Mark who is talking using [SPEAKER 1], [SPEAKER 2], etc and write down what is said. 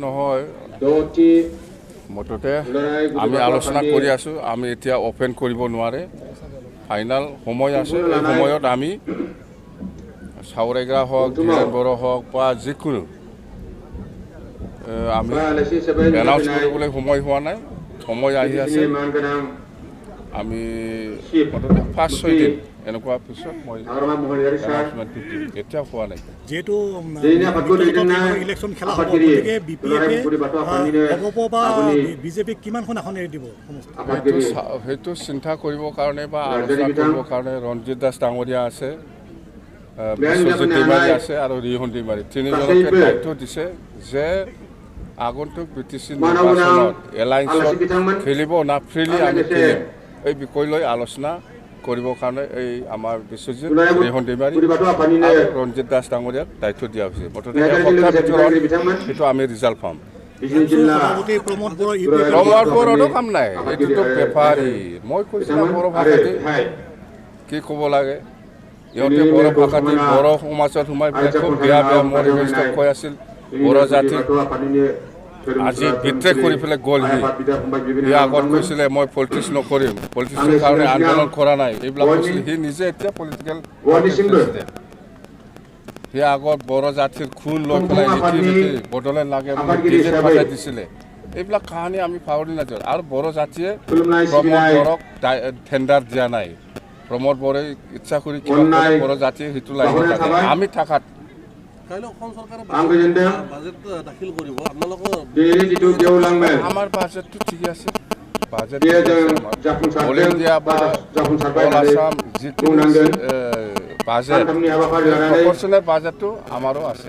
[SPEAKER 1] নহয় মুঠতে আমি আলোচনা কৰি আছোঁ আমি এতিয়া অপেন কৰিব নোৱাৰে ফাইনাল সময় আছে এই সময়ত আমি চাউৰেগা হওক ধীৰেন বড়ো হওক বা যিকোনো আমি এনাউন্স কৰিবলৈ সময় হোৱা নাই সময় আহি আছে আমি মুঠতে 5-6 দিন এনেকুৱা পিছত মই এনাউন্সমেণ্ট এতিয়া হোৱা নাই
[SPEAKER 2] যেহেতু ইলেকশ্যন খেলা হ'ব গতিকে বিজেপি কিমানখন আসন এৰি দিব
[SPEAKER 1] সেইটো চিন্তা কৰিবৰ কাৰণে বা আলোচনা কৰিবৰ কাৰণে ৰঞ্জিত দাস ডাঙৰীয়া আছে বিশ্বজিৎ দৈমাৰী আছে আৰু ৰিহন দৈমাৰী তিনিজনকে দায়িত্ব দিছে যে আগন্তুক বিটিচি নিৰ্বাচনত এলায়েন্সত খেলিব না ফ্ৰীলি আমি খেলিম এই বিষয় লৈ আলোচনা কৰিবৰ কাৰণে এই আমাৰ বিশ্বজিৎ ৰিহন দৈমাৰী আৰু ৰঞ্জিত দাস ডাঙৰীয়াক দায়িত্ব দিয়া হৈছে মুঠতে এসপ্তাহৰ ভিতৰত সেইটো আমি ৰিজাল্ট পাম প্ৰমোদ বড়োৰো কাম নাই এইটোতো বেপাৰী মই কৈছিলোঁ বড়ো ভাষাতে কি ক'ব লাগে ইহঁতে বড়ো ভাষাতে বড়ো সমাজত সোমাই পেলাই খুব বেয়া বেয়া মৰিবস্তক কৈ আছিল বড়ো জাতিক আজি বিদ্ৰোহ কৰি পেলাই গ'ল সি আগত কৈছিলে মই পলিটিক্স নকৰিম পলিটিক্সৰ কাৰণে আন্দোলন কৰা নাই এইবিলাক কৈছিলে সি নিজে এতিয়া পলিটিকেল সি আগত বড়ো জাতিৰ খুন লৈ পেলাই নীতি বদলে লাগে ডিজেল পঠাই দিছিলে এইবিলাক কাহিনী আমি পাহৰি নাযাওঁ আৰু বড়ো জাতিয়ে প্ৰমোদ বড়োক টেণ্ডাৰ দিয়া নাই প্ৰমোদ বড়োই ইচ্ছা কৰি কিবা বড়ো জাতিয়ে সেইটো লাগিব আমি থাকাত আমাৰ বাজেটটো ঠিকে আছে বাজেট অল ইণ্ডিয়া বা অল আছাম যিকোনো বাজেট প্ৰপৰ্চনেল বাজেটটো আমাৰো আছে